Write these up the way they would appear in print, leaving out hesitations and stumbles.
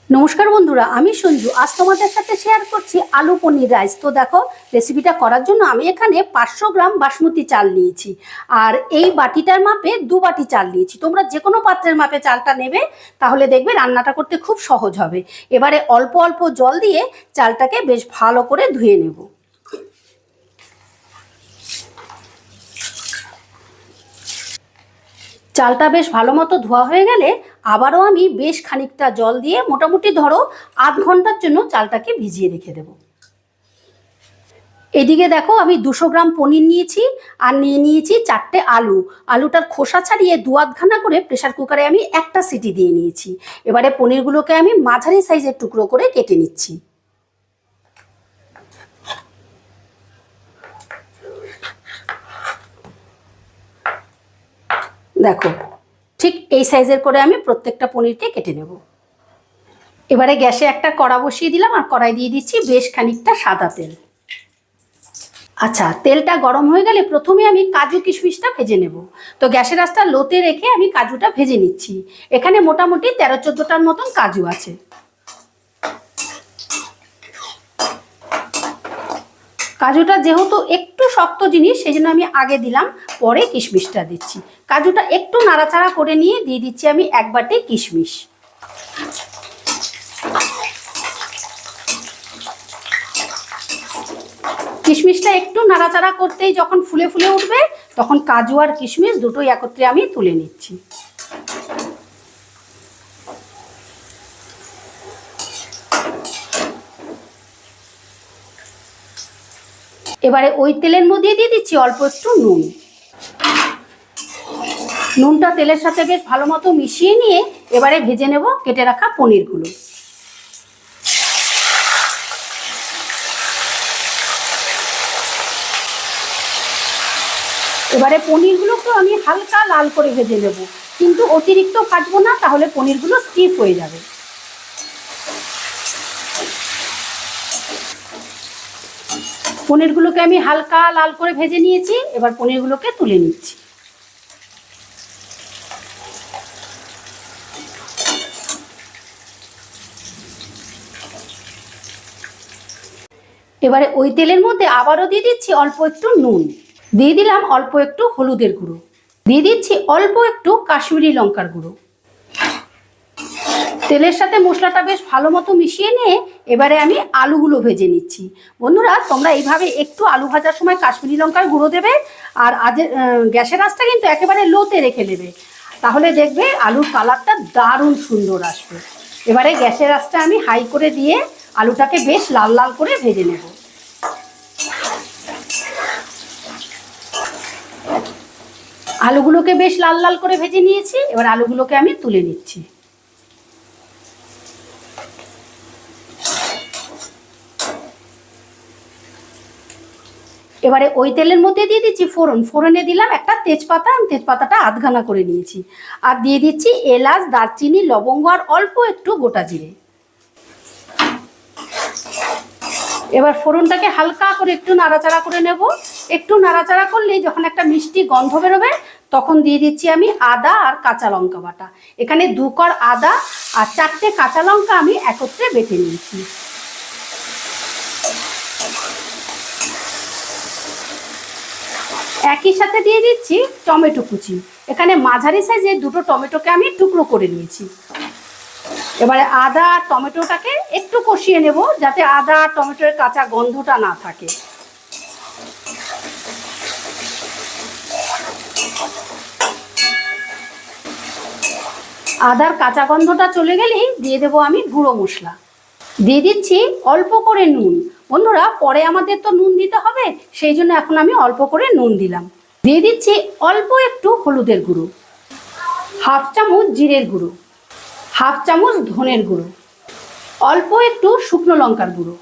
নমস্কার বন্ধুরা, আমি সঞ্জু। আজ তোমাদের সাথে শেয়ার করছি আলু পনির রাইস। তো দেখো, রেসিপিটা করার জন্য আমি এখানে 500 গ্রাম বাসমতি চাল নিয়েছি। আর এই বাটিটার মাপে 2 বাটি চাল নিয়েছি। তোমরা যে কোনো পাত্রের মাপে চালটা নেবে, তাহলে দেখবে রান্নাটা করতে খুব সহজ হবে। এবারে অল্প অল্প জল দিয়ে চালটাকে বেশ ভালো করে ধুয়ে নেব। চালটা বেশ ভালো মতো ধোয়া হয়ে গেলে আবারও আমি বেশ খানিকটা জল দিয়ে মোটামুটি ধরো আধ ঘন্টার জন্য চালটাকে ভিজিয়ে রেখে দেব। এদিকে দেখো, আমি 200 গ্রাম পনির নিয়েছি আর নিয়ে নিয়েছি 4টে আলু। আলুটার খোসা ছাড়িয়ে 2-8খানা করে প্রেসার কুকারে আমি একটা সিটি দিয়ে নিয়েছি। এবারে পনিরগুলোকে আমি মাঝারি সাইজের টুকরো করে কেটে নিচ্ছি। দেখো, ঠিক এই সাইজের করে আমি প্রত্যেকটা পনিরকে কেটে নেব। এবারে গ্যাসে একটা কড়া বসিয়ে দিলাম আর কড়াই দিয়ে দিচ্ছি বেশ খানিকটা সাদা তেল। আচ্ছা, তেলটা গরম হয়ে গেলে প্রথমে আমি কাজু কিশমিশটা ভেজে নেব। তো গ্যাসের আঁচটা লোতে রেখে আমি কাজুটা ভেজে নিচ্ছি। এখানে মোটামুটি 13-14টার মতন কাজু আছে। কাজুটা যেহেতু একটু শক্ত জিনিস, সেই জন্য আমি আগে দিলাম, পরে কিশমিশটা দিচ্ছি। কাজুটা একটু নাড়াচাড়া করে নিয়ে দিয়ে দিচ্ছি আমি 1 বাটি কিশমিশ। কিশমিশটা একটু নাড়াচাড়া করতেই যখন ফুলে ফুলে উঠবে, তখন কাজু আর কিশমিশ দুটোই একত্রে আমি তুলে নিচ্ছি। এবারে ওই তেলের মধ্যে দিয়ে দিচ্ছি অল্প একটু নুন। নুনটা তেলের সাথে বেশ ভালো মতো মিশিয়ে নিয়ে এবারে ভেজে নেব কেটে রাখা পনিরগুলো। এবারে পনিরগুলোকে আমি হালকা লাল করে ভেজে নেব, কিন্তু অতিরিক্ত ভাজবো না, তাহলে পনিরগুলো স্টিফ হয়ে যাবে। পনিরগুলোকে আমি হালকা লাল করে ভেজে নিয়েছি। এবার পনিরগুলোকে তুলে নিচ্ছি। এবারে ওই তেলের মধ্যে আবারও দিয়ে দিচ্ছি অল্প একটু নুন, দিয়ে দিলাম অল্প একটু হলুদের গুঁড়ো, দিয়ে দিচ্ছি অল্প একটু কাশ্মীরি লঙ্কার গুঁড়ো। তেলের সাথে মশলাটা বেশ ভালো মতো মিশিয়ে নিয়ে এবারে আমি আলুগুলো ভেজে নিচ্ছি। বন্ধুরা, তোমরা এইভাবে একটু আলু ভাজার সময় কাশ্মীরি লঙ্কার গুঁড়ো দেবে। আর গ্যাসের আঁচটা কিন্তু একেবারে লোতে রেখে দেবে, তাহলে দেখবে আলুর কালারটা দারুণ সুন্দর আসবে। এবারে গ্যাসের আঁচটা আমি হাই করে দিয়ে আলুটাকে বেশ লাল লাল করে ভেজে নেব। আলুগুলোকে বেশ লাল লাল করে ভেজে নিয়েছি। এবার আলুগুলোকে আমি তুলে নিচ্ছি। এবারে ওই তেলের মধ্যে দিয়ে দিচ্ছি ফোড়ন। ফোড়নে দিলাম একটা তেজপাতা, আমি তেজপাতাটা আধখানা করে নিয়েছি। আর দিয়ে দিচ্ছি এলাচ, দারচিনি, লবঙ্গ আর অল্প একটু গোটা জিরে। এবার ফোড়নটাকে হালকা করে একটু নাড়াচাড়া করে নেব। একটু নাড়াচাড়া করলেই যখন একটা মিষ্টি গন্ধ বেরোবে, তখন দিয়ে দিচ্ছি আমি আদা আর কাঁচা লঙ্কা বাটা। এখানে 2 কোয়া আদা আর 4টে কাঁচা লঙ্কা আমি একত্রে বেটে নিয়েছি। একই সাথে দিয়ে দিচ্ছি টমেটো কুচি। এখানে মাঝারি সাইজে 2টো টমেটোকে আমি টুকরো করে নিয়েছি। এবারে আদা আর টমেটোটাকে একটু কষিয়ে নেব, যাতে আদা আর টমেটোর কাঁচা গন্ধটা না থাকে। আদার কাঁচা গন্ধটা চলে গেলেই দিয়ে দেবো আমি গুঁড়ো মশলা। দিয়ে দিচ্ছি অল্প করে নুন। বন্ধুরা, পরে আমাদের তো নুন দিতে হবে, সেই জন্য এখন আমি অল্প করে নুন দিলাম। দিয়ে দিচ্ছি অল্প একটু হলুদের গুঁড়ো, 1/2 চামচ জিরের গুঁড়ো, 1/2 চামচ ধনের গুঁড়ো, অল্প একটু শুকনো লঙ্কার গুঁড়ো।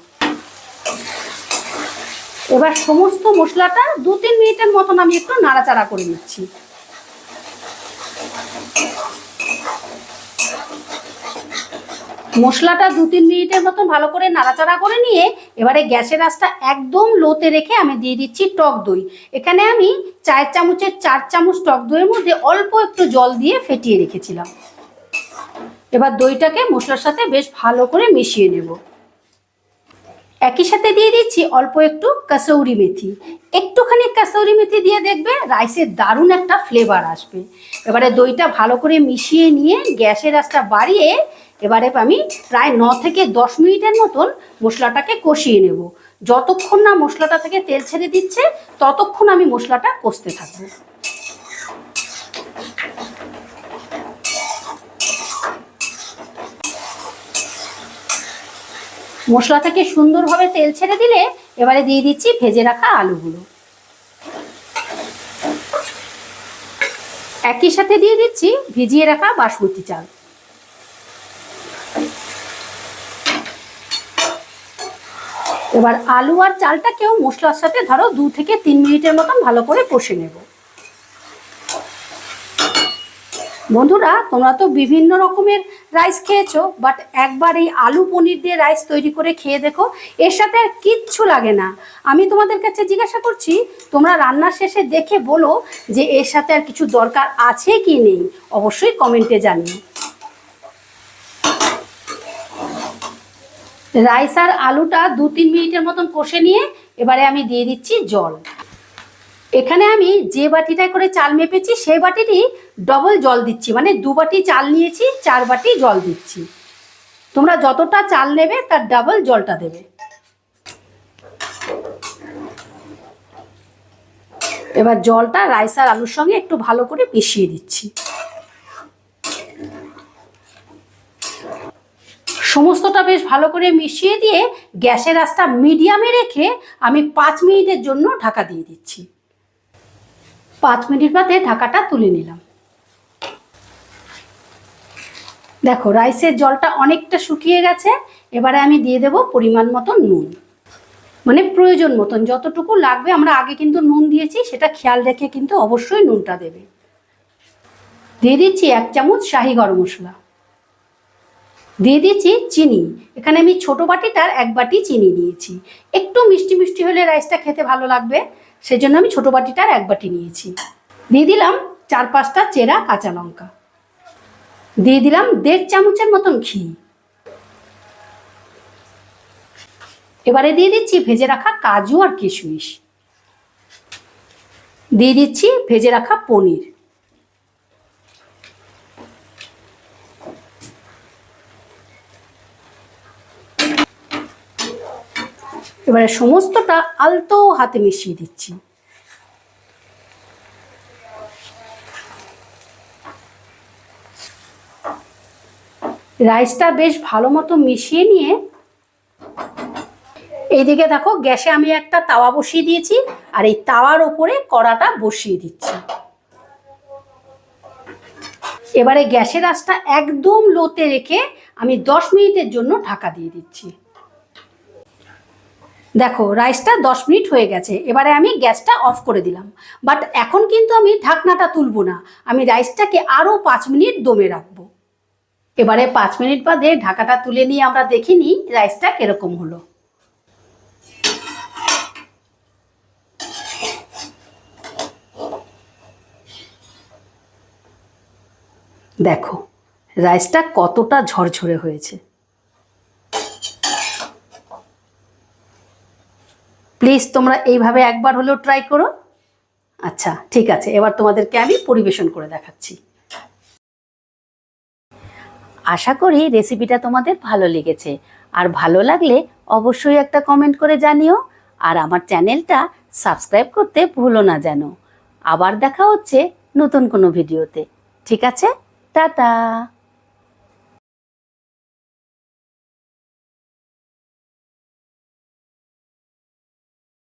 এবার সমস্ত মশলাটা 2-3 মিনিটের মতন আমি একটু নাড়াচাড়া করে নিচ্ছি। মশলাটা 2-3 মিনিটের মতন ভালো করে নাড়াচাড়া করে নিয়ে এবারে গ্যাসের আঁচটা একদম লোতে রেখে আমি দিয়ে দিচ্ছি টক দই। এখানে আমি 4 চামচের 4 চামচ টক দইয়ের মধ্যে অল্প একটু জল দিয়ে ফেটিয়ে রেখেছিলাম। এবার দইটাকে মশলার সাথে বেশ ভালো করে মিশিয়ে নেব। একই সাথে দিয়ে দিচ্ছি অল্প একটু কাসৌরি মেথি। একটুখানি কাসৌরি মেথি দিয়ে দেখবে রাইসের দারুণ একটা ফ্লেভার আসবে। এবারে দইটা ভালো করে মিশিয়ে নিয়ে গ্যাসের আঁচটা বাড়িয়ে এবারে আমি প্রায় 9 থেকে 10 মিনিটের মতন মশলাটাকে কষিয়ে নেব। যতক্ষণ না মশলাটা থেকে তেল ছেড়ে দিচ্ছে ততক্ষণ আমি মশলাটা কষতে থাকবো। মশলা থেকে সুন্দরভাবে তেল ছেড়ে দিলে এবারে দিয়ে দিচ্ছি ভেজে রাখা আলুগুলো। একই সাথে দিয়ে দিচ্ছি ভিজিয়ে রাখা বাসমতি চাল। এবার আলু আর চালটাকেও মশলার সাথে ধরো 2 থেকে 3 মিনিটের মতন ভালো করে কষে নেব। বন্ধুরা, তোমরা তো বিভিন্ন রকমের রাইস খেয়েছো, বাট একবার এই আলু পনির দিয়ে রাইস তৈরি করে খেয়ে দেখো, এর সাথে আর কিচ্ছু লাগে না। আমি তোমাদের কাছে জিজ্ঞাসা করছি, তোমরা রান্নার শেষে দেখে বলো যে এর সাথে আর কিছু দরকার আছে কি নেই, অবশ্যই কমেন্টে জানিও। রাইস আর আলুটা 2-3 মিনিটের মতন কষে নিয়ে এবারে আমি দিয়ে দিচ্ছি জল। এখানে আমি যে বাটিটায় করে চাল মেপেছি সেই বাটিরই ডবল জল দিচ্ছি, মানে 2 বাটি চাল নিয়েছি, 4 বাটি জল দিচ্ছি। তোমরা যতটা চাল নেবে তার ডাবল জলটা দেবে। এবার জলটা রাইস আর আলুর সঙ্গে একটু ভালো করে মিশিয়ে দিচ্ছি। সমস্তটা বেশ ভালো করে মিশিয়ে দিয়ে গ্যাসের আঁচটা মিডিয়ামে রেখে আমি 5 মিনিটের জন্য ঢাকা দিয়ে দিচ্ছি। 5 মিনিট বাদে ঢাকাটা তুলে নিলাম। দেখো রাইসের জলটা অনেকটা শুকিয়ে গেছে। এবারে আমি দিয়ে দেব পরিমাণ মতো নুন, মানে প্রয়োজন মতন যতটুকু লাগবে। আমরা আগে কিন্তু নুন দিয়েছি, সেটা খেয়াল রেখে কিন্তু অবশ্যই নুনটা দেবে। দিয়ে দিচ্ছি 1 চামচ শাহি গরম মশলা। দিয়ে দিচ্ছি চিনি। এখানে আমি ছোট বাটিটার 1 বাটি চিনি নিয়েছি। একটু মিষ্টি মিষ্টি হলে রাইসটা খেতে ভালো লাগবে, সেজন্য আমি ছোট বাটিটার 1 বাটি নিয়েছি। দিয়ে দিলাম 4-5টা চেরা কাঁচা লঙ্কা। দিয়ে দিলাম 1.5 চামচের মতন ঘি। এবারে দিয়ে দিচ্ছি ভেজে রাখা কাজু আর কিশমিশ। দিয়ে দিচ্ছি ভেজে রাখা পনির। এবারে সমস্তটা আলতো হাতে মিশিয়ে দিচ্ছি। রাইসটা বেশ ভালো মতো মিশিয়ে নিয়ে এইদিকে দেখো গ্যাসে আমি একটা তাওয়া বসিয়ে দিয়েছি, আর এই তাওয়ার ওপরে কড়াটা বসিয়ে দিচ্ছি। এবারে গ্যাসের আঁচটা একদম লোতে রেখে আমি 10 মিনিটের জন্য ঢাকা দিয়ে দিচ্ছি। দেখো রাইসটা 10 মিনিট হয়ে গেছে। এবারে আমি গ্যাসটা অফ করে দিলাম। বাট এখন কিন্তু আমি ঢাকনাটা তুলবো না, আমি রাইসটাকে আরও 5 মিনিট দমে রাখবো। এবারে 5 মিনিট বাদে ঢাকাটা তুলে নিয়ে আমরা দেখে নিই রাইসটা কিরকম হলো। দেখো রাইসটা কতটা ঝরঝরে হয়েছে। প্লিজ তোমরা এইভাবে একবার হলেও ট্রাই করো। আচ্ছা ঠিক আছে, এবার তোমাদেরকে আমি পরিবেশন করে দেখাচ্ছি। আশা করি রেসিপিটা তোমাদের ভালো লেগেছে, আর ভালো লাগলে অবশ্যই একটা কমেন্ট করে জানিও, আর আমার চ্যানেলটা সাবস্ক্রাইব করতে ভুলো না যেন। আবার দেখা হচ্ছে নতুন কোনো ভিডিওতে। ঠিক আছে, টাটা।